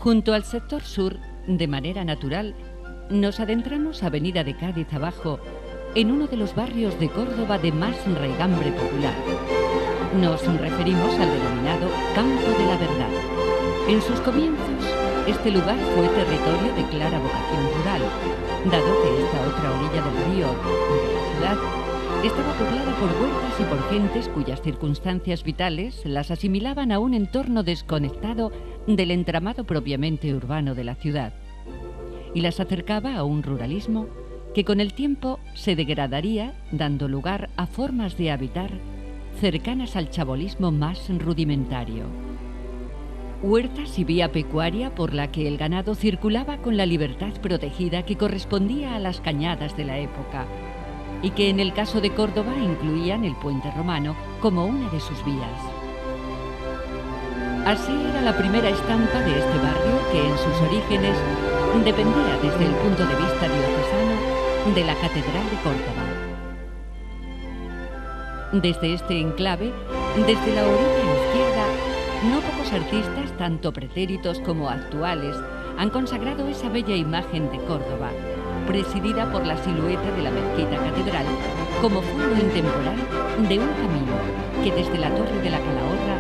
Junto al sector sur, de manera natural, nos adentramos Avenida de Cádiz abajo, en uno de los barrios de Córdoba de más raigambre popular. Nos referimos al denominado Campo de la Verdad. En sus comienzos, este lugar fue territorio de clara vocación rural, dado que esta otra orilla del río de la ciudad estaba poblada por huertas y por gentes cuyas circunstancias vitales las asimilaban a un entorno desconectado del entramado propiamente urbano de la ciudad, y las acercaba a un ruralismo que con el tiempo se degradaría, dando lugar a formas de habitar cercanas al chabolismo más rudimentario. Huertas y vía pecuaria por la que el ganado circulaba con la libertad protegida que correspondía a las cañadas de la época, y que en el caso de Córdoba incluían el puente romano como una de sus vías. Así era la primera estampa de este barrio que en sus orígenes dependía desde el punto de vista diocesano de la Catedral de Córdoba. Desde este enclave, desde la orilla izquierda, no pocos artistas, tanto pretéritos como actuales, han consagrado esa bella imagen de Córdoba, presidida por la silueta de la mezquita catedral, como fondo intemporal de un camino que desde la Torre de la Calahorra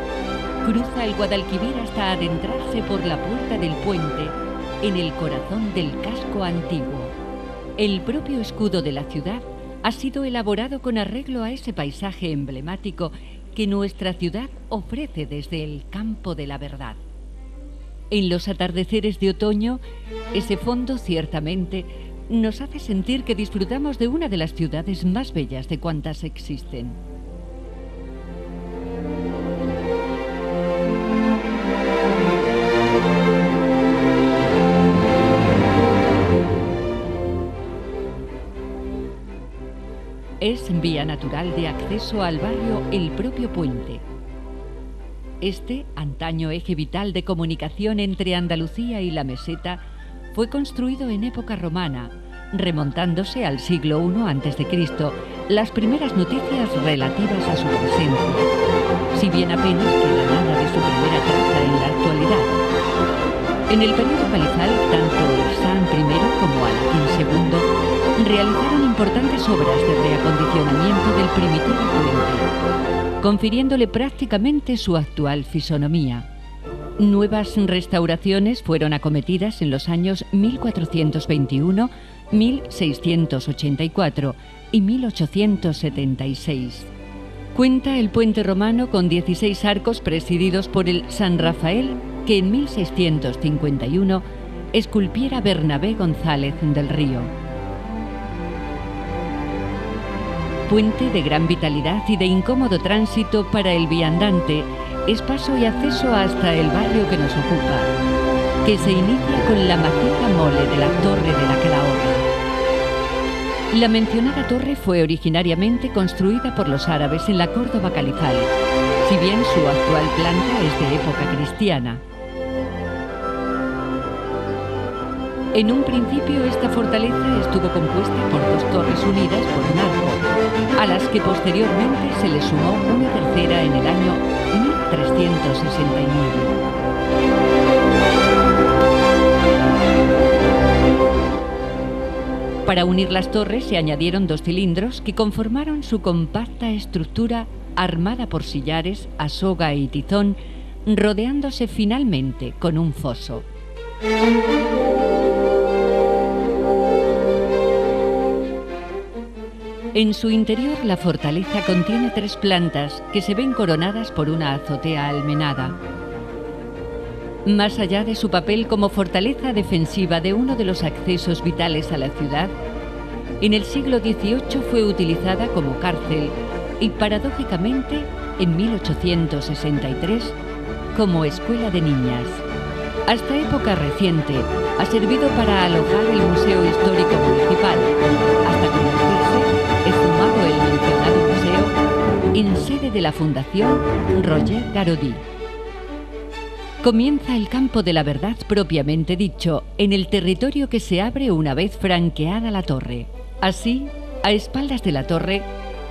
cruza el Guadalquivir hasta adentrarse por la puerta del puente en el corazón del casco antiguo. El propio escudo de la ciudad ha sido elaborado con arreglo a ese paisaje emblemático que nuestra ciudad ofrece desde el Campo de la Verdad. En los atardeceres de otoño, ese fondo ciertamente nos hace sentir que disfrutamos de una de las ciudades más bellas de cuantas existen. Es vía natural de acceso al barrio el propio puente. Este, antaño eje vital de comunicación entre Andalucía y la meseta, fue construido en época romana, remontándose al siglo I a.C., las primeras noticias relativas a su presencia, si bien apenas queda nada de su primera traza en la actualidad. En el periodo calizal, tanto San I como Alakín II realizaron importantes obras de reacondicionamiento del primitivo puente, confiriéndole prácticamente su actual fisonomía. Nuevas restauraciones fueron acometidas en los años 1421, 1684 y 1876. Cuenta el puente romano con 16 arcos presididos por el San Rafael, que en 1651 esculpiera Bernabé González del Río. Puente de gran vitalidad y de incómodo tránsito para el viandante, es paso y acceso hasta el barrio que nos ocupa, que se inicia con la maciza mole de la Torre de la Calahorra. La mencionada torre fue originariamente construida por los árabes en la Córdoba calizal, si bien su actual planta es de época cristiana. En un principio esta fortaleza estuvo compuesta por dos torres unidas por un arco, a las que posteriormente se le sumó una tercera en el año 1369. Para unir las torres se añadieron dos cilindros que conformaron su compacta estructura armada por sillares, a soga y tizón, rodeándose finalmente con un foso. En su interior la fortaleza contiene 3 plantas que se ven coronadas por una azotea almenada. Más allá de su papel como fortaleza defensiva de uno de los accesos vitales a la ciudad, en el siglo XVIII fue utilizada como cárcel y, paradójicamente, en 1863, como escuela de niñas. Hasta época reciente ha servido para alojar el Museo Histórico Municipal, hasta convertirse, exhumado el mencionado museo, en sede de la Fundación Roger Garaudy. Comienza el Campo de la Verdad propiamente dicho, en el territorio que se abre una vez franqueada la torre. Así, a espaldas de la torre,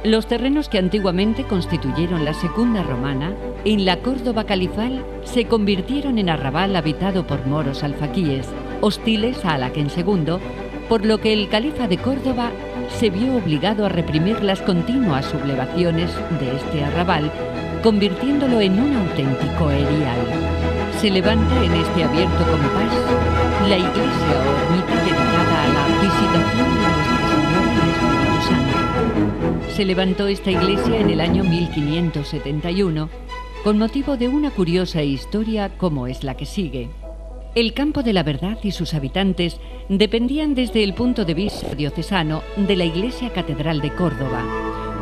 Los terrenos que antiguamente constituyeron la Secunda Romana, en la Córdoba califal, se convirtieron en arrabal habitado por moros alfaquíes, hostiles a Alaquén II, por lo que el califa de Córdoba se vio obligado a reprimir las continuas sublevaciones de este arrabal, convirtiéndolo en un auténtico erial. Se levanta en este abierto compás la iglesia o ermita dedicada a la visitación de Nuestra Señora del Espíritu Santo. Se levantó esta iglesia en el año 1571 con motivo de una curiosa historia como es la que sigue. El Campo de la Verdad y sus habitantes dependían desde el punto de vista diocesano de la Iglesia Catedral de Córdoba,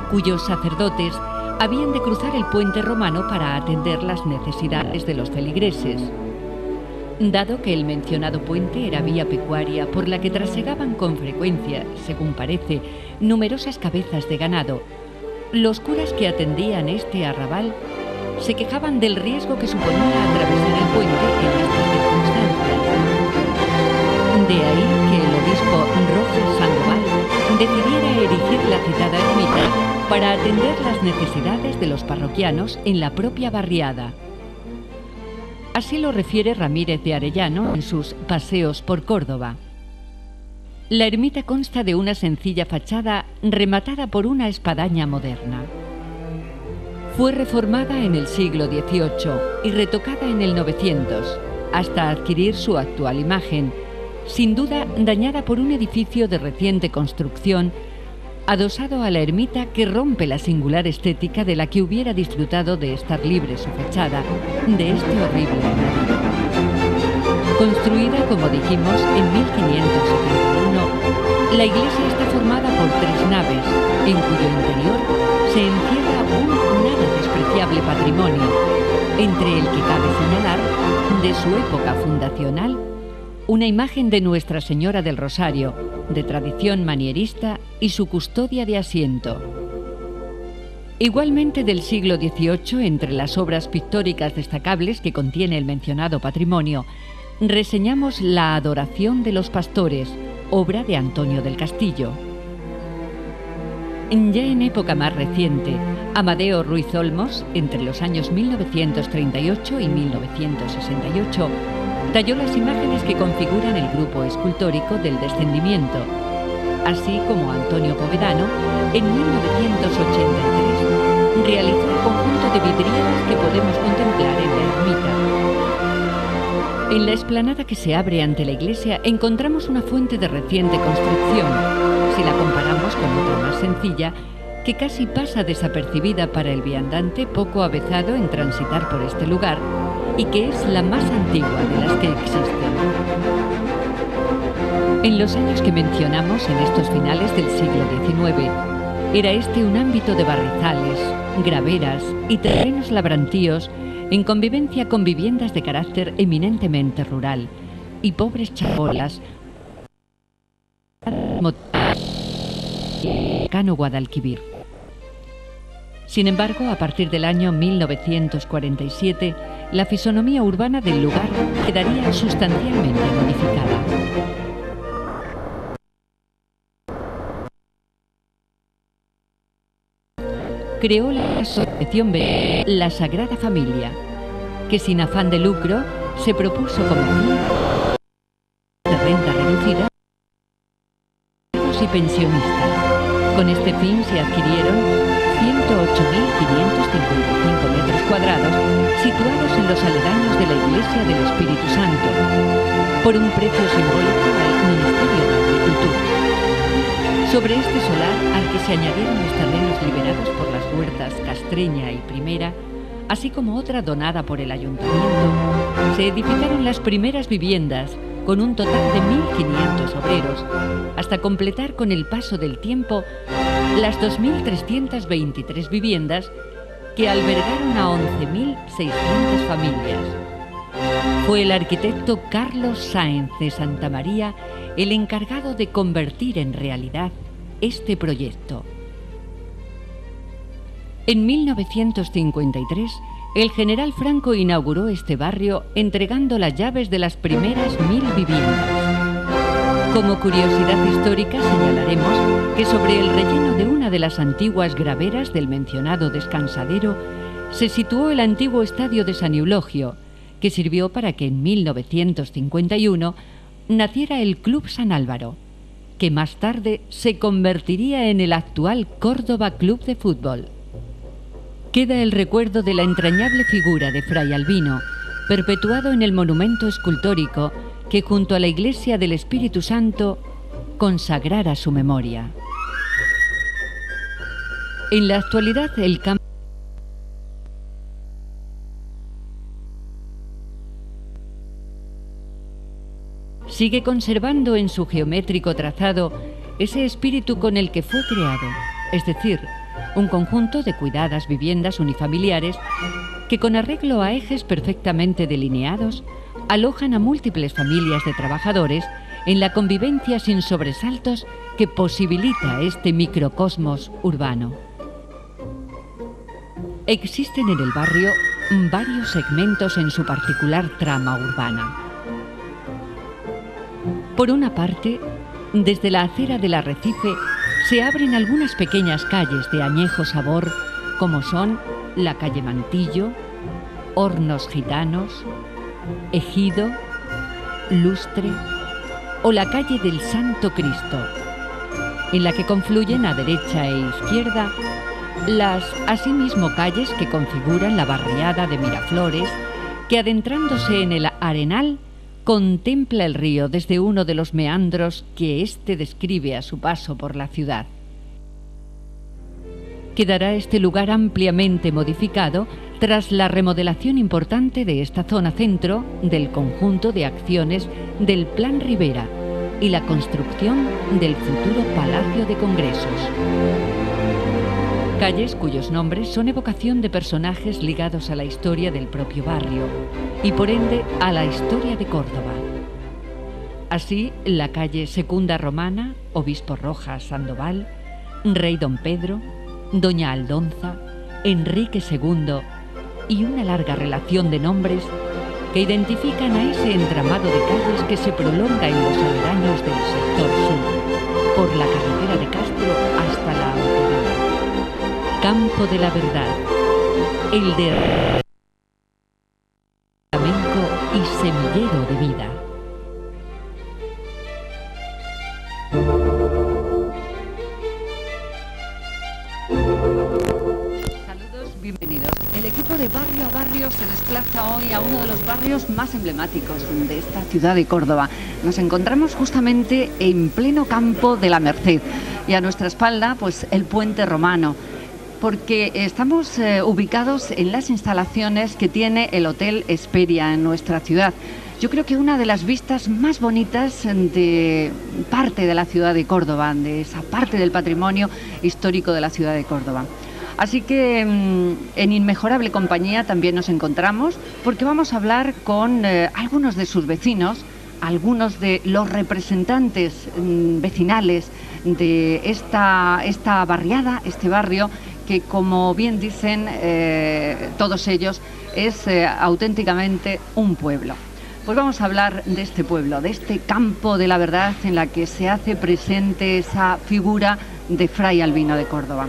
cuyos sacerdotes habían de cruzar el puente romano para atender las necesidades de los feligreses. Dado que el mencionado puente era vía pecuaria por la que trasegaban con frecuencia, según parece, numerosas cabezas de ganado, los curas que atendían este arrabal se quejaban del riesgo que suponía atravesar el puente en estas circunstancias. De ahí que el obispo Rojas Sandoval decidiera erigir la citada ermita para atender las necesidades de los parroquianos en la propia barriada. Así lo refiere Ramírez de Arellano en sus Paseos por Córdoba. La ermita consta de una sencilla fachada rematada por una espadaña moderna. Fue reformada en el siglo XVIII y retocada en el 900, hasta adquirir su actual imagen, sin duda dañada por un edificio de reciente construcción, adosado a la ermita que rompe la singular estética de la que hubiera disfrutado de estar libre su fachada de este horrible añadido. Construida, como dijimos, en 1571, la iglesia está formada por 3 naves, en cuyo interior se encierra un nada despreciable patrimonio, entre el que cabe señalar, de su época fundacional, una imagen de Nuestra Señora del Rosario, de tradición manierista, y su custodia de asiento. Igualmente del siglo XVIII, entre las obras pictóricas destacables que contiene el mencionado patrimonio, reseñamos la Adoración de los Pastores, obra de Antonio del Castillo. Ya en época más reciente, Amadeo Ruiz Olmos, entre los años 1938 y 1968, talló las imágenes que configuran el grupo escultórico del Descendimiento, así como Antonio Povedano, en 1983, realizó el conjunto de vidrieras que podemos contemplar en la ermita. En la explanada que se abre ante la iglesia encontramos una fuente de reciente construcción, si la comparamos con otra más sencilla, que casi pasa desapercibida para el viandante poco avezado en transitar por este lugar, y que es la más antigua de las que existen. En los años que mencionamos, en estos finales del siglo XIX, era este un ámbito de barrizales, graveras y terrenos labrantíos en convivencia con viviendas de carácter eminentemente rural y pobres chabolas, Cano Guadalquivir. Sin embargo, a partir del año 1947, la fisonomía urbana del lugar quedaría sustancialmente modificada. Creó la asociación La Sagrada Familia, que sin afán de lucro se propuso como fin de renta reducida y pensionistas. Con este fin se adquirieron 108.555 metros cuadrados situados en los aledaños de la Iglesia del Espíritu Santo, por un precio simbólico al Ministerio de Agricultura. Sobre este solar, al que se añadieron los terrenos liberados por las huertas Castreña y Primera, así como otra donada por el Ayuntamiento, se edificaron las primeras viviendas, con un total de 1.500 obreros, hasta completar con el paso del tiempo las 2.323 viviendas que albergaron a 11.600 familias. Fue el arquitecto Carlos Sáenz de Santamaría el encargado de convertir en realidad este proyecto. En 1953, el general Franco inauguró este barrio entregando las llaves de las primeras 1.000 viviendas. Como curiosidad histórica señalaremos que sobre el relleno de una de las antiguas graveras del mencionado descansadero se situó el antiguo estadio de San Eulogio, que sirvió para que en 1951 naciera el Club San Álvaro, que más tarde se convertiría en el actual Córdoba Club de Fútbol. Queda el recuerdo de la entrañable figura de Fray Albino, perpetuado en el monumento escultórico que junto a la iglesia del Espíritu Santo consagrara su memoria. En la actualidad el campo sigue conservando en su geométrico trazado ese espíritu con el que fue creado, es decir, un conjunto de cuidadas viviendas unifamiliares que con arreglo a ejes perfectamente delineados alojan a múltiples familias de trabajadores en la convivencia sin sobresaltos que posibilita este microcosmos urbano. Existen en el barrio varios segmentos en su particular trama urbana. Por una parte, desde la acera del Arrecife se abren algunas pequeñas calles de añejo sabor, como son la calle Mantillo, Hornos Gitanos, Ejido, Lustre o la calle del Santo Cristo, en la que confluyen a derecha e izquierda las asimismo calles que configuran la barriada de Miraflores, que adentrándose en el Arenal contempla el río desde uno de los meandros que éste describe a su paso por la ciudad. Quedará este lugar ampliamente modificado tras la remodelación importante de esta zona centro del conjunto de acciones del Plan Rivera y la construcción del futuro Palacio de Congresos. Calles cuyos nombres son evocación de personajes ligados a la historia del propio barrio y por ende a la historia de Córdoba. Así, la calle Secunda Romana, Obispo Rojas Sandoval, Rey Don Pedro, Doña Aldonza, Enrique II y una larga relación de nombres que identifican a ese entramado de calles que se prolonga en los aledaños del sector sur, por la carretera de Castro hasta la autovía. Campo de la Verdad, el de flamenco y semillero de vida. Saludos, bienvenidos. El equipo de Barrio a Barrio se desplaza hoy a uno de los barrios más emblemáticos de esta ciudad de Córdoba. Nos encontramos justamente en pleno Campo de la Merced y a nuestra espalda, pues, el Puente Romano, porque estamos ubicados en las instalaciones que tiene el Hotel Hesperia en nuestra ciudad. Yo creo que una de las vistas más bonitas de parte de la ciudad de Córdoba, de esa parte del patrimonio histórico de la ciudad de Córdoba. Así que en inmejorable compañía también nos encontramos, porque vamos a hablar con algunos de sus vecinos, algunos de los representantes vecinales de esta barriada, este barrio, que como bien dicen todos ellos, es auténticamente un pueblo. Pues vamos a hablar de este pueblo, de este Campo de la Verdad en la que se hace presente esa figura de Fray Albino de Córdoba.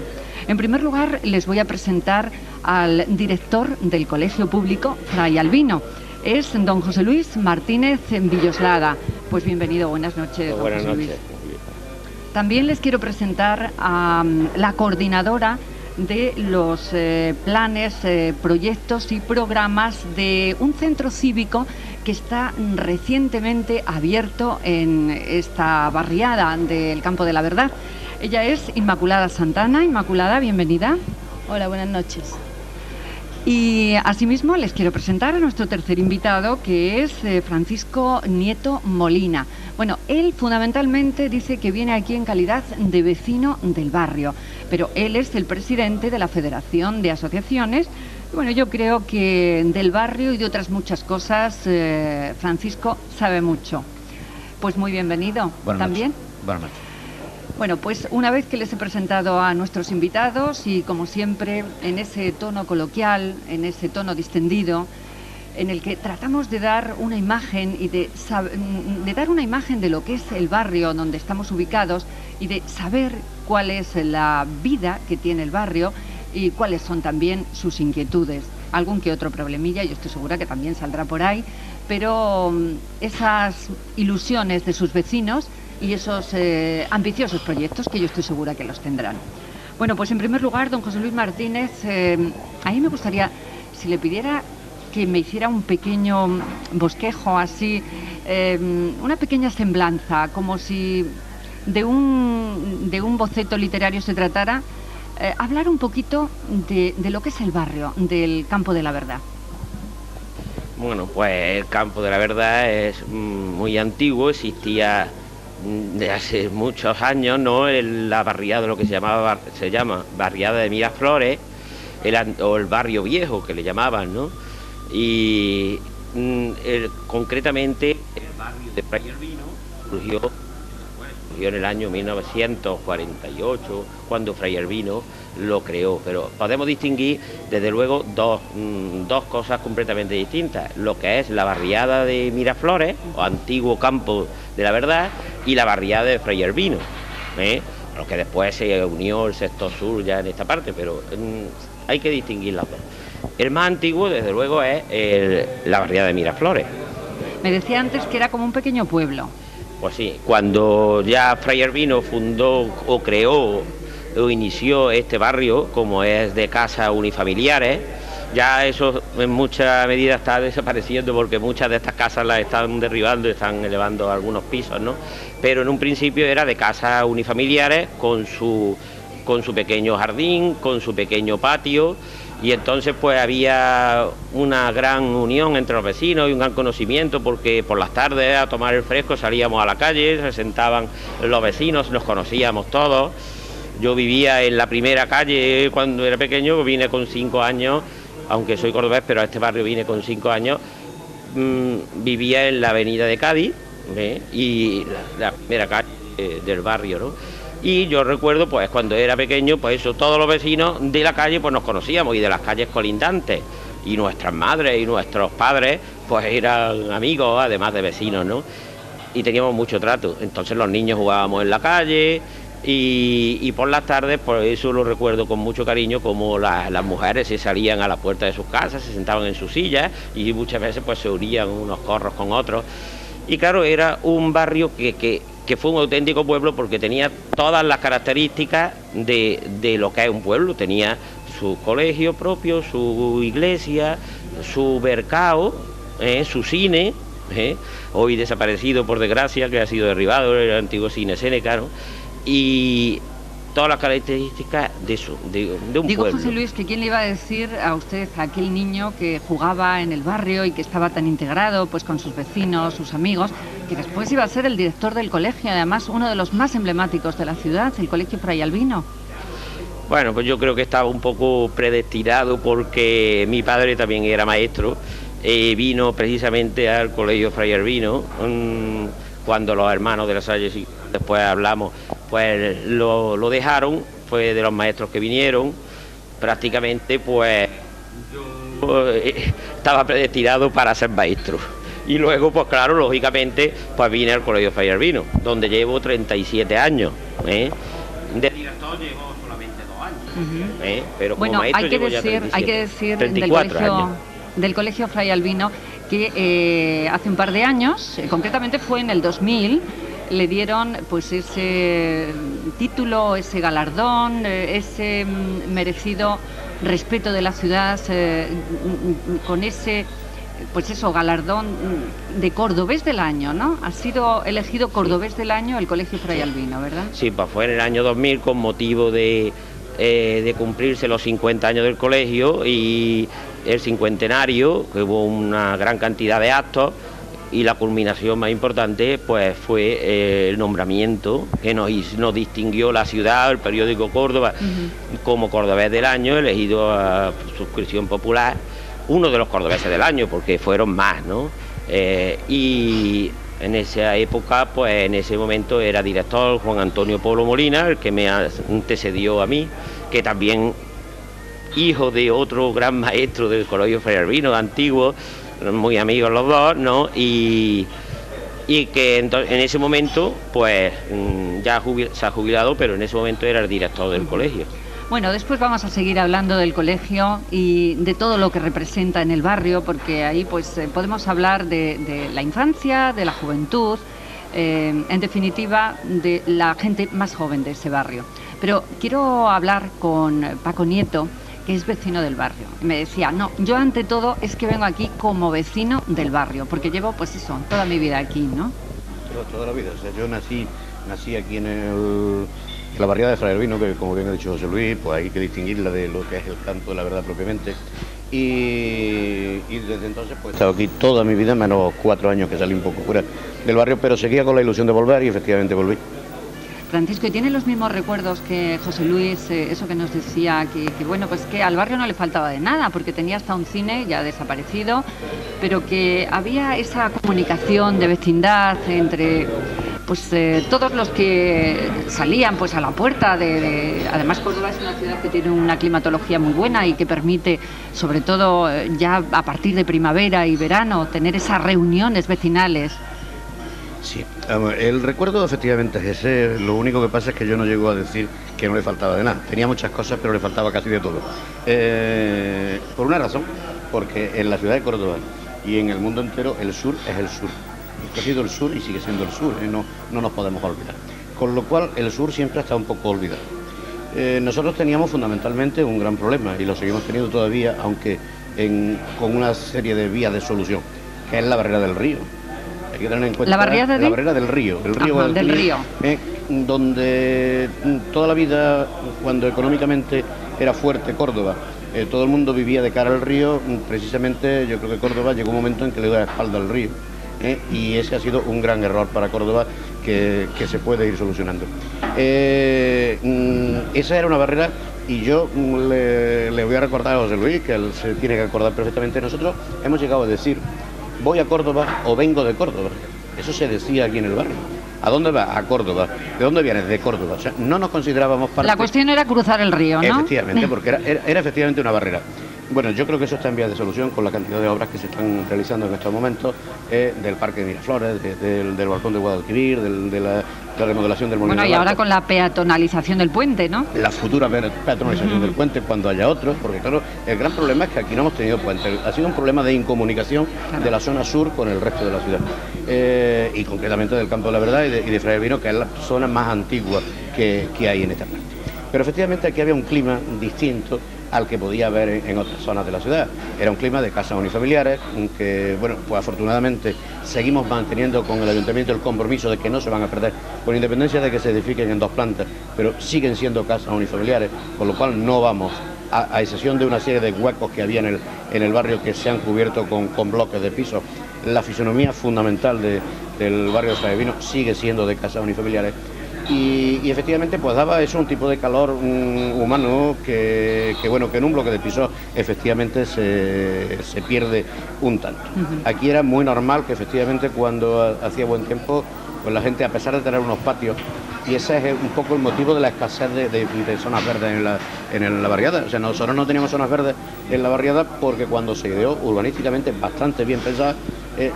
En primer lugar, les voy a presentar al director del Colegio Público Fray Albino. Es don José Luis Martínez Villoslada. Pues bienvenido, buenas noches, don José Luis. También les quiero presentar a la coordinadora de los planes, proyectos y programas de un centro cívico que está recientemente abierto en esta barriada del Campo de la Verdad. Ella es Inmaculada Santana. Inmaculada, bienvenida. Hola, buenas noches. Y asimismo les quiero presentar a nuestro tercer invitado, que es Francisco Nieto Molina. Bueno, él fundamentalmente dice que viene aquí en calidad de vecino del barrio, pero él es el presidente de la Federación de Asociaciones. Bueno, yo creo que del barrio y de otras muchas cosas, Francisco sabe mucho. Pues muy bienvenido. Buenas también. Noches. Buenas noches. Bueno, pues una vez que les he presentado a nuestros invitados y como siempre en ese tono coloquial, en ese tono distendido, en el que tratamos de dar una imagen y de dar una imagen de lo que es el barrio donde estamos ubicados y de saber cuál es la vida que tiene el barrio y cuáles son también sus inquietudes. Algún que otro problemilla, yo estoy segura que también saldrá por ahí, pero esas ilusiones de sus vecinos y esos ambiciosos proyectos que yo estoy segura que los tendrán. Bueno, pues en primer lugar, don José Luis Martínez, a mí me gustaría, si le pidiera que me hiciera un pequeño bosquejo así, una pequeña semblanza, como si de un boceto literario se tratara, hablar un poquito de lo que es el barrio, del Campo de la Verdad. Bueno, pues el Campo de la Verdad es muy antiguo, existía de hace muchos años, ¿no? La barriada, lo que se llama barriada de Miraflores, o el barrio viejo que le llamaban, ¿no? Y concretamente el barrio de Fray Albino surgió en el año 1948, cuando Fray Albino lo creó, pero podemos distinguir desde luego dos cosas completamente distintas: lo que es la barriada de Miraflores, o antiguo Campo de la Verdad, y la barriada de Fray Albino, lo que después se unió el sector sur ya en esta parte, pero hay que distinguir las dos. El más antiguo, desde luego, es la barriada de Miraflores. Me decía antes que era como un pequeño pueblo. Pues sí, cuando ya Fray Albino fundó o creó o inició este barrio, como es de casas unifamiliares, ya eso en mucha medida está desapareciendo, porque muchas de estas casas las están derribando y están elevando algunos pisos, ¿no? Pero en un principio era de casas unifamiliares con su pequeño jardín, con su pequeño patio. Y entonces pues había una gran unión entre los vecinos y un gran conocimiento, porque por las tardes a tomar el fresco salíamos a la calle, se sentaban los vecinos, nos conocíamos todos. Yo vivía en la primera calle cuando era pequeño, vine con 5 años, aunque soy cordobés, pero a este barrio vine con 5 años. Vivía en la avenida de Cádiz, y la primera calle del barrio, ¿no? Y yo recuerdo, pues cuando era pequeño, pues eso, todos los vecinos de la calle pues nos conocíamos, y de las calles colindantes, y nuestras madres y nuestros padres pues eran amigos, además de vecinos, ¿no? Y teníamos mucho trato. Entonces los niños jugábamos en la calle, y por las tardes, pues eso lo recuerdo con mucho cariño, como las mujeres se salían a la puerta de sus casas, se sentaban en sus sillas, y muchas veces pues se unían unos corros con otros. Y claro, era un barrio que fue un auténtico pueblo, porque tenía todas las características de lo que es un pueblo. Tenía su colegio propio, su iglesia, su mercado, su cine, hoy desaparecido por desgracia, que ha sido derribado, el antiguo cine Seneca, ¿no? Y todas las características de un pueblo. Digo, José Luis, que quién le iba a decir a usted, a aquel niño que jugaba en el barrio y que estaba tan integrado pues con sus vecinos, sus amigos, que después iba a ser el director del colegio, además uno de los más emblemáticos de la ciudad, el Colegio Fray Albino. Bueno, pues yo creo que estaba un poco predestinado, porque mi padre también era maestro, vino precisamente al Colegio Fray Albino, cuando los hermanos de la Salle, si después hablamos, pues lo dejaron, fue de los maestros que vinieron. Prácticamente pues yo estaba predestinado para ser maestro. Y luego, pues claro, lógicamente, pues vine al Colegio Fray Albino, donde llevo 37 años. De director llevo solamente 2 años. Pero como maestro llevo ya 37. Hay que decir del Colegio Fray Albino que hace un par de años, concretamente fue en el 2000, le dieron pues ese título, ese galardón, ese merecido respeto de la ciudad, con ese, pues eso, galardón de Cordobés del Año, ¿no? Ha sido elegido Cordobés del Año el Colegio Fray Albino, ¿verdad? Sí, pues fue en el año 2000, con motivo de cumplirse los 50 años del colegio y el cincuentenario, que hubo una gran cantidad de actos. Y la culminación más importante pues fue el nombramiento que nos distinguió la ciudad, el periódico Córdoba, como Cordobés del Año, elegido a suscripción popular, uno de los cordobeses del año, porque fueron más, ¿no? Y en esa época, pues en ese momento era director Juan Antonio Polo Molina, el que me antecedió a mí, que también hijo de otro gran maestro del Colegio Fray Albino, antiguo, muy amigos los dos, ¿no? Y que en ese momento, pues ya se ha jubilado, pero en ese momento era el director del colegio. Bueno, después vamos a seguir hablando del colegio y de todo lo que representa en el barrio, porque ahí pues podemos hablar de la infancia, de la juventud, en definitiva de la gente más joven de ese barrio. Pero quiero hablar con Paco Nieto, que es vecino del barrio. Y me decía, no, yo ante todo es que vengo aquí como vecino del barrio, porque llevo pues eso, toda mi vida aquí, ¿no? Toda la vida, o sea, yo nací aquí en la barriada de Fray Albino, que como bien ha dicho José Luis, pues hay que distinguirla de lo que es el campo de la verdad propiamente. Y desde entonces pues he estado aquí toda mi vida, menos 4 años que salí un poco fuera del barrio, pero seguía con la ilusión de volver y efectivamente volví. Francisco, ¿y tiene los mismos recuerdos que José Luis, eso que nos decía, que bueno, pues que al barrio no le faltaba de nada, porque tenía hasta un cine ya desaparecido, pero que había esa comunicación de vecindad entre pues todos los que salían pues a la puerta además Córdoba es una ciudad que tiene una climatología muy buena y que permite, sobre todo ya a partir de primavera y verano, tener esas reuniones vecinales? Sí, el recuerdo efectivamente es ese, lo único que pasa es que yo no llego a decir que no le faltaba de nada, tenía muchas cosas pero le faltaba casi de todo, por una razón, porque en la ciudad de Córdoba y en el mundo entero el sur es el sur, esto ha sido el sur y sigue siendo el sur, no nos podemos olvidar, con lo cual el sur siempre ha estado un poco olvidado. Nosotros teníamos fundamentalmente un gran problema y lo seguimos teniendo todavía, aunque con una serie de vías de solución, que es la barrera del río. Hay que tener en cuenta la barrera del río, el río Guadalquivir, donde toda la vida, cuando económicamente era fuerte Córdoba, todo el mundo vivía de cara al río. Precisamente yo creo que Córdoba llegó un momento en que le dio la espalda al río, y ese ha sido un gran error para Córdoba que se puede ir solucionando. Esa era una barrera y yo le voy a recordar a José Luis, que él se tiene que acordar perfectamente. Nosotros hemos llegado a decir: voy a Córdoba o vengo de Córdoba. Eso se decía aquí en el barrio. ¿A dónde vas? A Córdoba. ¿De dónde vienes? De Córdoba. O sea, no nos considerábamos parte... La cuestión era cruzar el río, ¿no? Efectivamente, porque era efectivamente una barrera. Bueno, yo creo que eso está en vías de solución con la cantidad de obras que se están realizando en estos momentos, del Parque de Miraflores, del Balcón de Guadalquivir, de la remodelación del Molino. Bueno, y ahora con la peatonalización del puente, ¿no? La futura peatonalización del puente cuando haya otro, porque claro, el gran problema es que aquí no hemos tenido puente. Ha sido un problema de incomunicación de la zona sur con el resto de la ciudad, y concretamente del Campo de la Verdad y de Fray Albino, que es la zona más antigua que hay en esta parte. Pero efectivamente aquí había un clima distinto al que podía haber en otras zonas de la ciudad. Era un clima de casas unifamiliares, que, bueno, pues afortunadamente seguimos manteniendo con el ayuntamiento el compromiso de que no se van a perder, con independencia de que se edifiquen en 2 plantas, pero siguen siendo casas unifamiliares, con lo cual no vamos, a excepción de una serie de huecos que había en el barrio que se han cubierto con bloques de pisos. La fisonomía fundamental del barrio de Fray Albino sigue siendo de casas unifamiliares. Y efectivamente pues daba eso un tipo de calor humano que en un bloque de pisos efectivamente se pierde un tanto. Aquí era muy normal que efectivamente cuando hacía buen tiempo, pues la gente, a pesar de tener unos patios, y ese es un poco el motivo de la escasez de zonas verdes en la barriada. O sea, nosotros no teníamos zonas verdes en la barriada porque cuando se ideó urbanísticamente bastante bien pensada,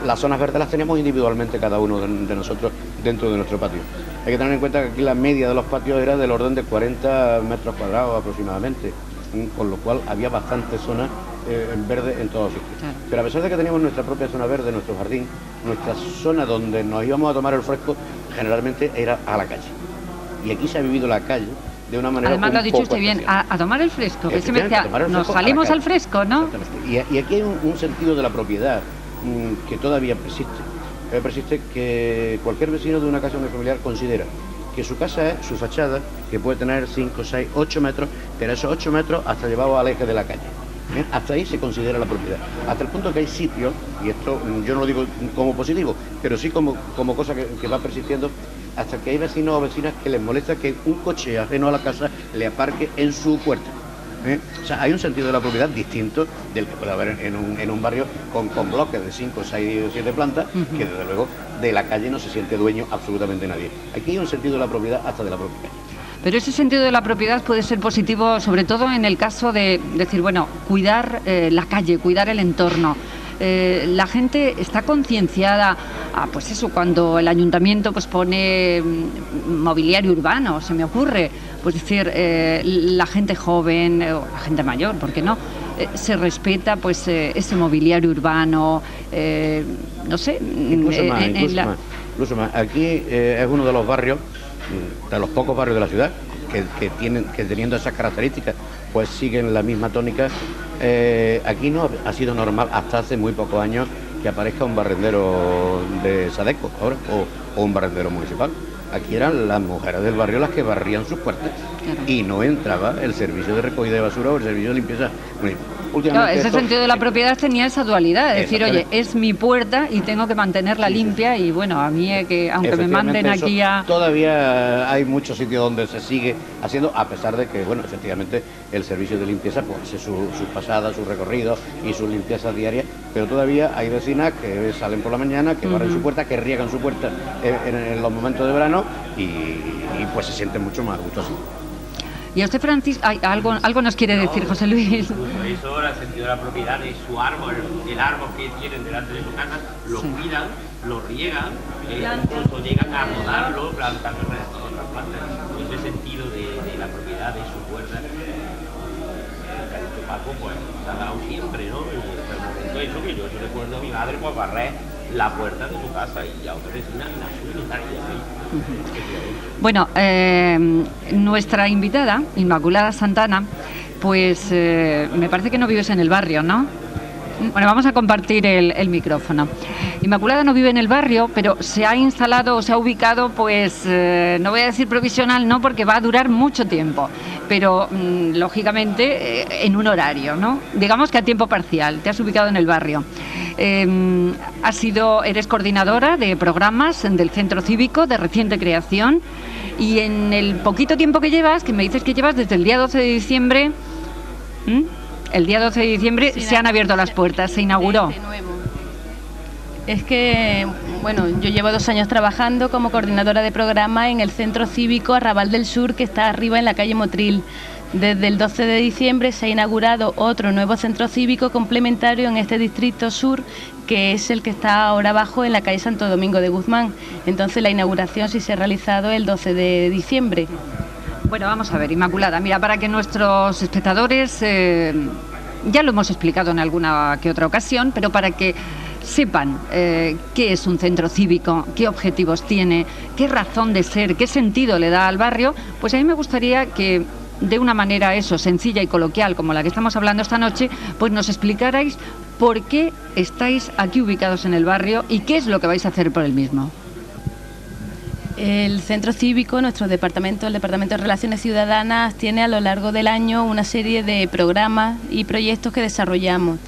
las zonas verdes las teníamos individualmente cada uno de nosotros dentro de nuestro patio. Hay que tener en cuenta que aquí la media de los patios era del orden de 40 metros cuadrados aproximadamente, con lo cual había bastante zona en verde en todos sitios. Claro. Pero a pesar de que teníamos nuestra propia zona verde, nuestro jardín, nuestra zona donde nos íbamos a tomar el fresco, generalmente era a la calle. Y aquí se ha vivido la calle de una manera... Además lo ha dicho usted bien, a tomar el fresco, que se me decía, nos salimos al fresco, ¿no? Y aquí hay un sentido de la propiedad que todavía persiste. Persiste que cualquier vecino de una casa unifamiliar considera que su casa es su fachada, que puede tener 5, 6, 8 metros, pero esos 8 metros hasta llevados al eje de la calle. Hasta ahí se considera la propiedad. Hasta el punto que hay sitios, y esto yo no lo digo como positivo, pero sí como cosa que va persistiendo, hasta que hay vecinos o vecinas que les molesta que un coche ajeno a la casa le aparque en su puerta. O sea, hay un sentido de la propiedad distinto del que puede haber en un barrio con bloques de 5, 6 o 7 plantas, que desde luego de la calle no se siente dueño absolutamente nadie. Aquí hay un sentido de la propiedad hasta de la propia calle. Pero ese sentido de la propiedad puede ser positivo, sobre todo en el caso de decir, bueno, cuidar la calle, cuidar el entorno. la gente está concienciada, pues eso, cuando el ayuntamiento pues pone mobiliario urbano, se me ocurre, pues decir, la gente joven o la gente mayor, ¿por qué no? Se respeta pues ese mobiliario urbano, no sé, incluso más. Aquí es uno de los barrios, de los pocos barrios de la ciudad que teniendo esas características pues siguen la misma tónica. Aquí no ha sido normal hasta hace muy pocos años que aparezca un barrendero de Sadeco ahora o un barrendero municipal. Aquí eran las mujeres del barrio las que barrían sus puertas, claro, y no entraba el servicio de recogida de basura o el servicio de limpieza municipal. Claro, ese sentido de la propiedad tenía esa dualidad, es decir, oye, es mi puerta y tengo que mantenerla limpia, y bueno, a mí que aunque me manden aquí a... Todavía hay muchos sitios donde se sigue haciendo, a pesar de que, bueno, efectivamente el servicio de limpieza pues hace sus pasadas, sus recorridos y sus limpiezas diarias, pero todavía hay vecinas que salen por la mañana, que barren su puerta, que riegan su puerta en los momentos de verano y pues se sienten mucho más gustos así. Y a usted, Francisco, algo nos quiere decir, José Luis. Eso, el sentido de la propiedad de su árbol, el árbol que tienen delante de su casa, lo cuidan, lo riegan, incluso llegan a rodarlo, plantando otras plantas. Ese sentido de la propiedad de su puerta, Paco, pues, se ha dado siempre, ¿no? Eso que yo recuerdo a mi madre, pues, barrer la puerta de su casa y a otra vecina la suya. Bueno, nuestra invitada, Inmaculada Santana, pues me parece que no vives en el barrio, ¿no? Bueno, vamos a compartir el micrófono. Inmaculada no vive en el barrio, pero se ha instalado o se ha ubicado, pues, no voy a decir provisional, no, porque va a durar mucho tiempo, pero lógicamente en un horario, ¿no? Digamos que a tiempo parcial, te has ubicado en el barrio. Eres coordinadora de programas del Centro Cívico de reciente creación, y en el poquito tiempo que llevas, que me dices que llevas desde el día 12 de diciembre... El día 12 de diciembre se han abierto las puertas, se inauguró. Es que, bueno, yo llevo 2 años trabajando como coordinadora de programa en el Centro Cívico Arrabal del Sur, que está arriba en la calle Motril. Desde el 12 de diciembre se ha inaugurado otro nuevo centro cívico complementario en este distrito sur, que es el que está ahora abajo en la calle Santo Domingo de Guzmán. Entonces la inauguración sí se ha realizado el 12 de diciembre. Bueno, vamos a ver, Inmaculada, mira, para que nuestros espectadores, ya lo hemos explicado en alguna que otra ocasión, pero para que sepan qué es un centro cívico, qué objetivos tiene, qué razón de ser, qué sentido le da al barrio, pues a mí me gustaría que de una manera sencilla y coloquial como la que estamos hablando esta noche, pues nos explicarais por qué estáis aquí ubicados en el barrio y qué es lo que vais a hacer por el mismo. El Centro Cívico, nuestro departamento, el Departamento de Relaciones Ciudadanas, tiene a lo largo del año una serie de programas y proyectos que desarrollamos.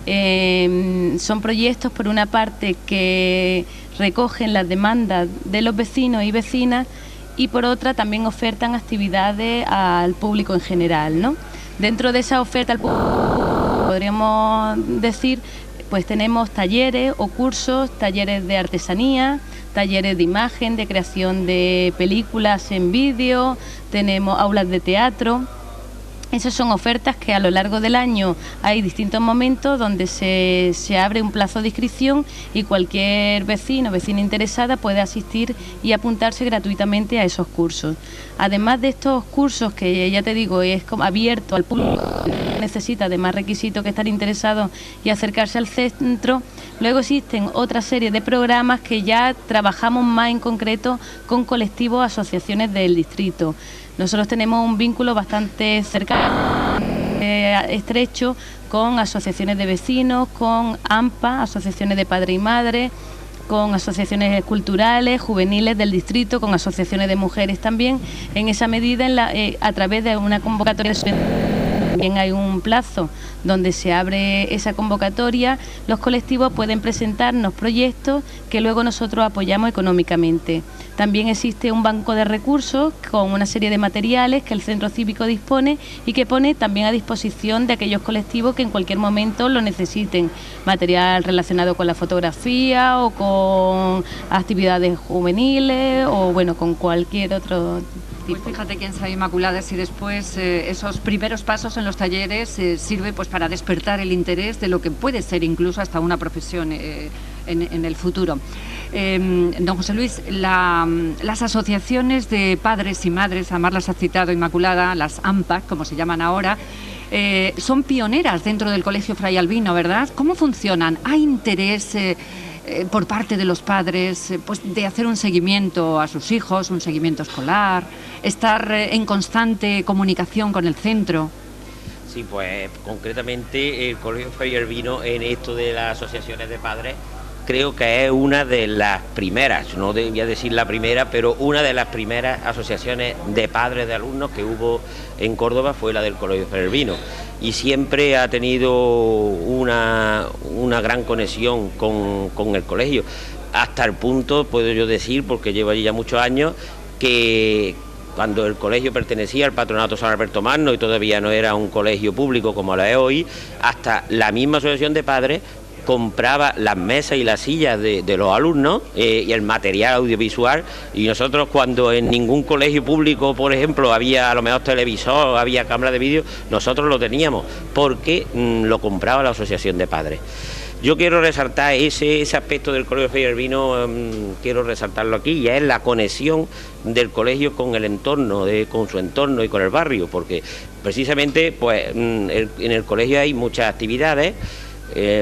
Son proyectos, por una parte, que recogen las demandas de los vecinos y vecinas, y por otra también ofertan actividades al público en general, ¿no? Dentro de esa oferta al público, podríamos decir, pues tenemos talleres o cursos, talleres de artesanía, talleres de imagen, de creación de películas en vídeo, tenemos aulas de teatro. Esas son ofertas que a lo largo del año hay distintos momentos donde se abre un plazo de inscripción y cualquier vecino o vecina interesada puede asistir y apuntarse gratuitamente a esos cursos. Además de estos cursos, que ya te digo, es como abierto al público, necesita de más requisitos que estar interesado y acercarse al centro, luego existen otra serie de programas que ya trabajamos más en concreto con colectivos, asociaciones del distrito. Nosotros tenemos un vínculo bastante cercano, estrecho, con asociaciones de vecinos, con AMPA, asociaciones de padre y madre, con asociaciones culturales, juveniles del distrito, con asociaciones de mujeres también. En esa medida, a través de una convocatoria, también hay un plazo donde se abre esa convocatoria, los colectivos pueden presentarnos proyectos que luego nosotros apoyamos económicamente. También existe un banco de recursos con una serie de materiales que el Centro Cívico dispone y que pone también a disposición de aquellos colectivos que en cualquier momento lo necesiten. Material relacionado con la fotografía o con actividades juveniles o bueno, con cualquier otro Pues fíjate, quién sabe, Inmaculada, si después esos primeros pasos en los talleres sirve pues para despertar el interés de lo que puede ser incluso hasta una profesión en el futuro. Don José Luis, las asociaciones de padres y madres, además las ha citado Inmaculada, las AMPAC, como se llaman ahora, son pioneras dentro del Colegio Fray Albino, ¿verdad? ¿Cómo funcionan? ¿Hay interés por parte de los padres pues de hacer un seguimiento a sus hijos, un seguimiento escolar, estar en constante comunicación con el centro? Sí, pues concretamente el Colegio Fray Albino en esto de las asociaciones de padres creo que es una de las primeras, no debía decir la primera, pero una de las primeras asociaciones de padres de alumnos que hubo en Córdoba fue la del Colegio Fray Albino, y siempre ha tenido una gran conexión con el colegio, hasta el punto, puedo yo decir, porque llevo allí ya muchos años, que cuando el colegio pertenecía al Patronato San Alberto Magno y todavía no era un colegio público como lo es hoy, hasta la misma asociación de padres compraba las mesas y las sillas de los alumnos y el material audiovisual, y nosotros, cuando en ningún colegio público, por ejemplo, había a lo mejor televisor, había cámara de vídeo, nosotros lo teníamos porque lo compraba la asociación de padres. Yo quiero resaltar ese aspecto del Colegio Fray Albino, quiero resaltarlo aquí, y es la conexión del colegio con el entorno, con su entorno y con el barrio, porque precisamente pues en el colegio hay muchas actividades,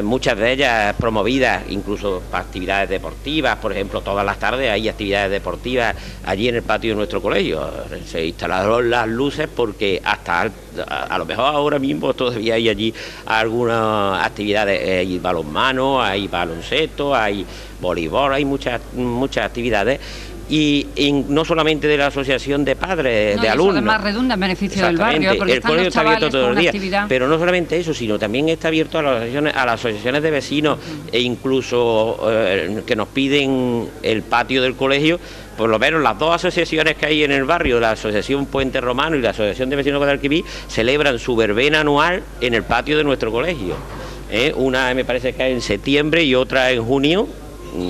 muchas de ellas promovidas incluso para actividades deportivas. Por ejemplo, todas las tardes hay actividades deportivas allí en el patio de nuestro colegio. Se instalaron las luces porque hasta a lo mejor ahora mismo todavía hay allí algunas actividades, hay balonmano, hay baloncesto, hay voleibol, hay muchas actividades. Y no solamente de la asociación de padres, de alumnos. Además redunda en beneficio del barrio, porque el colegio está abierto todos los días. Actividad. Pero no solamente eso, sino también está abierto a las asociaciones de vecinos, e incluso que nos piden el patio del colegio. Por lo menos las dos asociaciones que hay en el barrio, la Asociación Puente Romano y la Asociación de Vecinos de Guadalquivir, celebran su verbena anual en el patio de nuestro colegio. Una me parece que es en septiembre y otra en junio.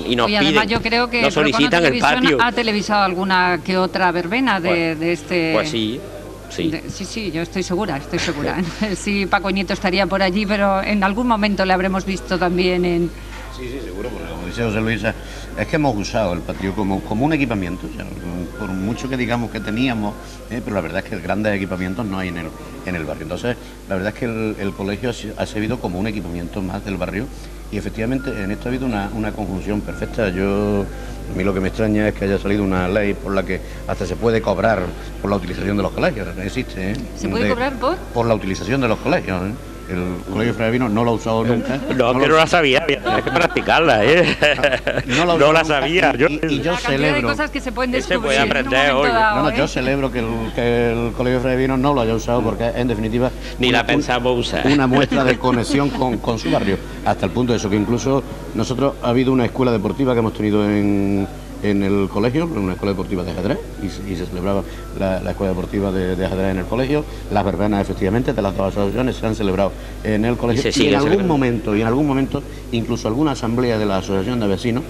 Y nos además yo creo que nos solicitan el patio. ¿Ha televisado alguna que otra verbena de este? Pues sí. Sí. Sí, yo estoy segura. Sí, Paco Nieto estaría por allí, pero en algún momento le habremos visto también en... Sí, seguro, porque como dice José Luis, es que hemos usado el patio como un equipamiento, o sea, por mucho que digamos que teníamos, pero la verdad es que grandes equipamientos no hay en el barrio. Entonces, la verdad es que el colegio ha servido como un equipamiento más del barrio, y efectivamente en esto ha habido una conjunción perfecta. A mí lo que me extraña es que haya salido una ley por la que hasta se puede cobrar por la utilización de los colegios. Existe, ¿Se puede cobrar por la utilización de los colegios? El Colegio Fray Albino no lo ha usado nunca. No la sabía, hay que practicarla, No la sabía. Y yo celebro. De cosas que se pueden descubrir. Se puede aprender hoy. Yo celebro que el Colegio Fray Albino no lo haya usado, porque en definitiva ni la pensamos usar. Una muestra de conexión con su barrio, hasta el punto de eso que incluso nosotros ha habido una escuela deportiva que hemos tenido en el colegio, una escuela deportiva de ajedrez, y se celebraba la escuela deportiva de ajedrez en el colegio. Las verbenas, efectivamente, de las dos asociaciones se han celebrado en el colegio, y en algún momento incluso alguna asamblea de la asociación de vecinos,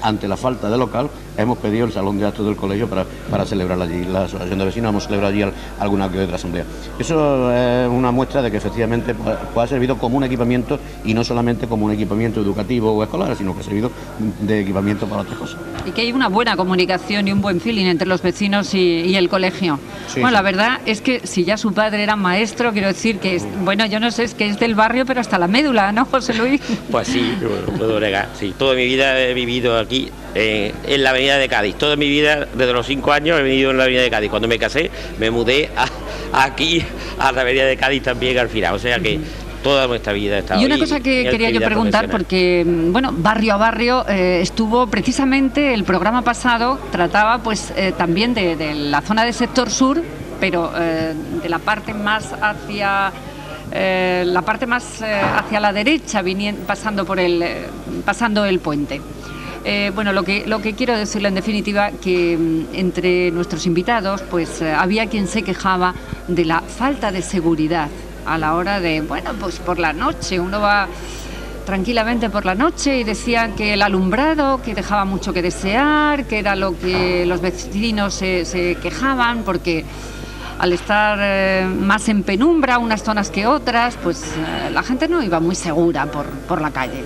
ante la falta de local, hemos pedido el salón de actos del colegio para celebrar allí. La asociación de vecinos hemos celebrado allí alguna que otra asamblea. Eso es una muestra de que efectivamente ha servido como un equipamiento, y no solamente como un equipamiento educativo o escolar, sino que ha servido de equipamiento para otras cosas. Y que hay una buena comunicación y un buen feeling entre los vecinos y el colegio. Sí, la verdad es que si ya su padre era maestro, quiero decir que yo no sé, es que es del barrio, pero hasta la médula, ¿no, José Luis? Pues sí, puedo negar. Sí, toda mi vida he vivido aquí en la avenida de Cádiz. Toda mi vida, desde los 5 años, he vivido en la avenida de Cádiz. Cuando me casé, me mudé aquí a la avenida de Cádiz también al final. O sea que toda nuestra vida ha estado. Y una cosa que quería yo preguntar, porque barrio a barrio estuvo precisamente el programa pasado, trataba pues también de la zona del sector sur, pero de la parte más hacia hacia la derecha, pasando el puente. Lo que quiero decirle en definitiva, que entre nuestros invitados pues había quien se quejaba de la falta de seguridad a la hora de, pues por la noche uno va tranquilamente por la noche y decían que el alumbrado, que dejaba mucho que desear, que era lo que los vecinos se quejaban, porque al estar más en penumbra unas zonas que otras, pues la gente no iba muy segura por la calle.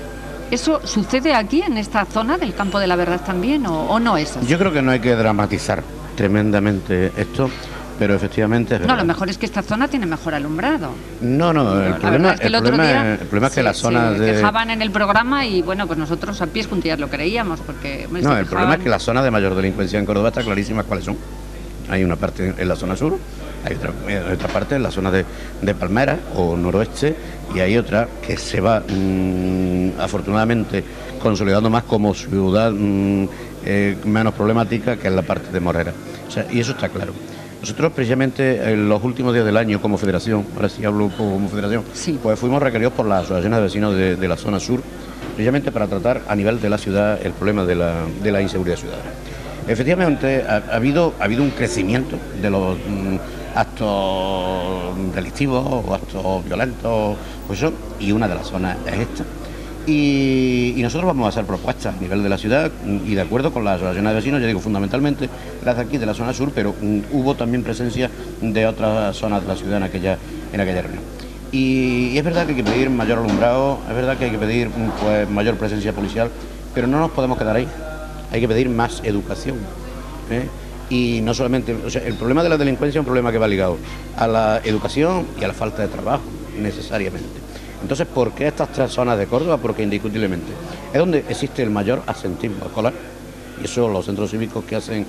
¿Eso sucede aquí, en esta zona del Campo de la Verdad también, o no es así? Yo creo que no hay que dramatizar tremendamente esto, pero efectivamente es verdad. No, lo mejor es que esta zona tiene mejor alumbrado. No, el problema es que la zona se quejaban en el programa y bueno, pues nosotros a pies juntillas lo creíamos, porque... No, el problema es que la zona de mayor delincuencia en Córdoba está clarísima cuáles son. Hay una parte en la zona sur, hay otra parte en la zona de Palmera o noroeste, y hay otra que se va afortunadamente consolidando más como ciudad menos problemática, que es la parte de Morera. O sea, y eso está claro. Nosotros precisamente en los últimos días del año como federación, ahora sí hablo un poco como federación, sí, pues fuimos requeridos por las asociaciones de vecinos de la zona sur, precisamente para tratar a nivel de la ciudad el problema de la inseguridad ciudadana. Efectivamente ha habido un crecimiento de los actos delictivos o actos violentos, pues eso, y una de las zonas es esta. Y nosotros vamos a hacer propuestas a nivel de la ciudad y de acuerdo con las asociaciones de vecinos, yo digo fundamentalmente las de aquí de la zona sur, pero hubo también presencia de otras zonas de la ciudad en aquella reunión. Y es verdad que hay que pedir mayor alumbrado, es verdad que hay que pedir pues mayor presencia policial, pero no nos podemos quedar ahí, hay que pedir más educación, ¿eh? Y no solamente, o sea, el problema de la delincuencia es un problema que va ligado a la educación y a la falta de trabajo, necesariamente. Entonces, ¿por qué estas tres zonas de Córdoba? Porque indiscutiblemente es donde existe el mayor absentismo escolar, y eso los centros cívicos que hacen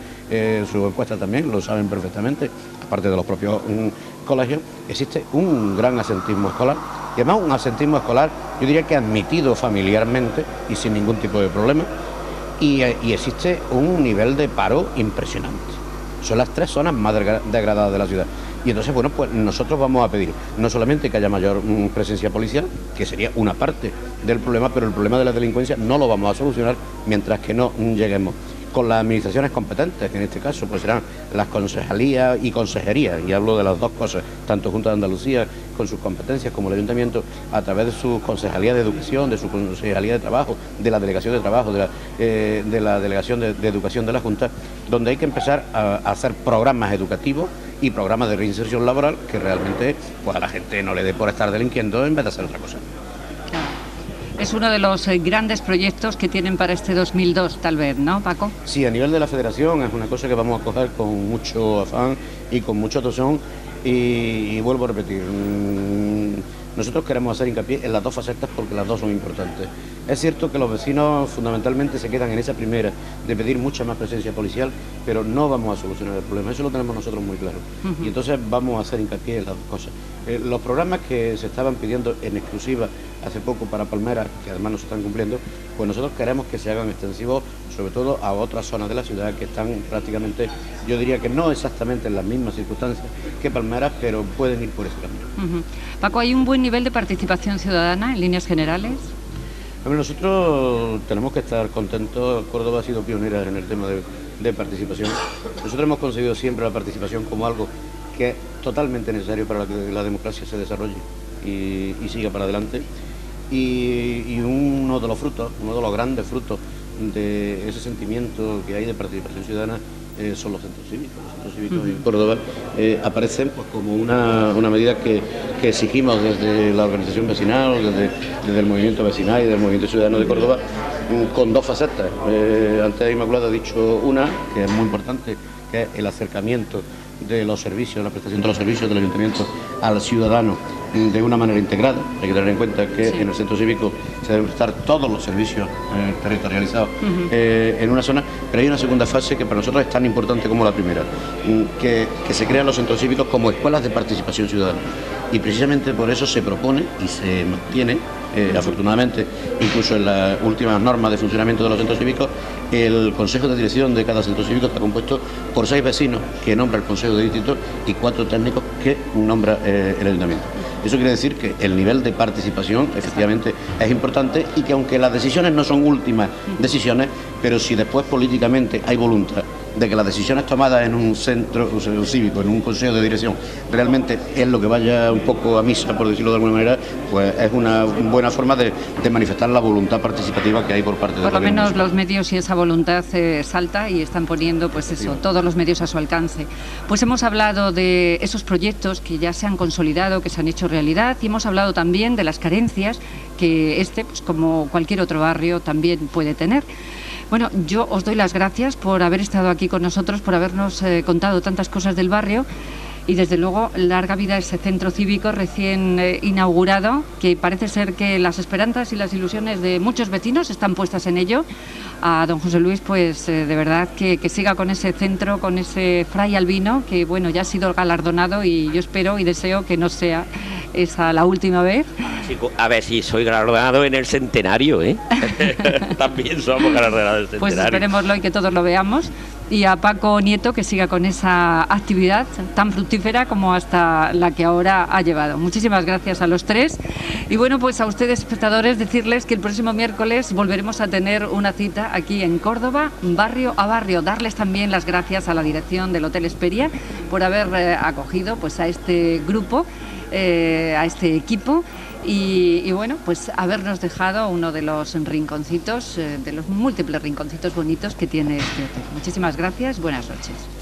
su encuesta también lo saben perfectamente, aparte de los propios colegios, existe un gran absentismo escolar, y además un absentismo escolar, yo diría que admitido familiarmente y sin ningún tipo de problema, y existe un nivel de paro impresionante. Son las tres zonas más degradadas de la ciudad. Y entonces, bueno, pues nosotros vamos a pedir no solamente que haya mayor presencia policial, que sería una parte del problema, pero el problema de la delincuencia no lo vamos a solucionar mientras que no lleguemos con las administraciones competentes, que en este caso pues serán las concejalías y consejerías, y hablo de las dos cosas, tanto Junta de Andalucía con sus competencias como el Ayuntamiento, a través de su concejalía de educación, de su concejalía de trabajo, de la delegación de trabajo, de la delegación de educación de la Junta, donde hay que empezar a hacer programas educativos y programas de reinserción laboral que realmente pues a la gente no le dé por estar delinquiendo en vez de hacer otra cosa. Es uno de los grandes proyectos que tienen para este 2002, tal vez, ¿no, Paco? Sí, a nivel de la federación es una cosa que vamos a coger con mucho afán y con mucho tesón y vuelvo a repetir, nosotros queremos hacer hincapié en las dos facetas porque las dos son importantes. Es cierto que los vecinos fundamentalmente se quedan en esa primera de pedir mucha más presencia policial, pero no vamos a solucionar el problema, eso lo tenemos nosotros muy claro. Y entonces vamos a hacer hincapié en las dos cosas. Los programas que se estaban pidiendo en exclusiva hace poco para Palmera, que además no se están cumpliendo, pues nosotros queremos que se hagan extensivos, sobre todo a otras zonas de la ciudad que están prácticamente, yo diría que no exactamente en las mismas circunstancias que Palmera, pero pueden ir por ese camino. Paco, ¿hay un buen nivel de participación ciudadana en líneas generales? Bueno, nosotros tenemos que estar contentos. Córdoba ha sido pionera en el tema de participación. Nosotros hemos conseguido siempre la participación como algo que es totalmente necesario para que la democracia se desarrolle y siga para adelante. Y uno de los frutos, uno de los grandes frutos de ese sentimiento que hay de participación ciudadana son los centros cívicos. Los centros cívicos en Córdoba aparecen pues, como una medida que exigimos desde la organización vecinal, desde el movimiento vecinal y del movimiento ciudadano de Córdoba, con dos facetas. Antes Inmaculada ha dicho una, que es muy importante, que es el acercamiento de los servicios, la prestación de los servicios del ayuntamiento al ciudadano de una manera integrada. Hay que tener en cuenta que en el centro cívico se deben prestar todos los servicios territorializados en una zona, pero hay una segunda fase que para nosotros es tan importante como la primera, que se crean los centros cívicos como escuelas de participación ciudadana. Y precisamente por eso se propone y se mantiene, afortunadamente, incluso en las últimas normas de funcionamiento de los centros cívicos, el consejo de dirección de cada centro cívico está compuesto por 6 vecinos que nombra el consejo de distrito y 4 técnicos que nombra el ayuntamiento. Eso quiere decir que el nivel de participación efectivamente es importante y que aunque las decisiones no son últimas decisiones, pero si después políticamente hay voluntad de que las decisiones tomadas en un centro cívico, en un consejo de dirección, realmente es lo que vaya un poco a misa, por decirlo de alguna manera, pues es una buena forma de manifestar la voluntad participativa que hay por parte de por lo menos los medios y esa voluntad salta y están poniendo pues eso, todos los medios a su alcance. Pues hemos hablado de esos proyectos que ya se han consolidado, que se han hecho realidad, y hemos hablado también de las carencias que pues como cualquier otro barrio, también puede tener. Bueno, yo os doy las gracias por haber estado aquí con nosotros, por habernos contado tantas cosas del barrio. Y desde luego, larga vida a ese centro cívico recién inaugurado, que parece ser que las esperanzas y las ilusiones de muchos vecinos están puestas en ello. A don José Luis, pues de verdad que siga con ese centro, con ese Fray Albino, que bueno, ya ha sido galardonado, y yo espero y deseo que no sea esa la última vez. A ver si soy galardonado en el centenario, ¿eh? También somos galardonados del centenario. Pues esperémoslo y que todos lo veamos. Y a Paco Nieto, que siga con esa actividad tan fructífera como hasta la que ahora ha llevado. Muchísimas gracias a los tres. Y bueno, pues a ustedes, espectadores, decirles que el próximo miércoles volveremos a tener una cita aquí en Córdoba, barrio a barrio. Darles también las gracias a la dirección del Hotel Hesperia por haber acogido pues a este grupo, a este equipo. Y bueno, pues habernos dejado uno de los rinconcitos, de los múltiples rinconcitos bonitos que tiene este hotel. Muchísimas gracias, buenas noches.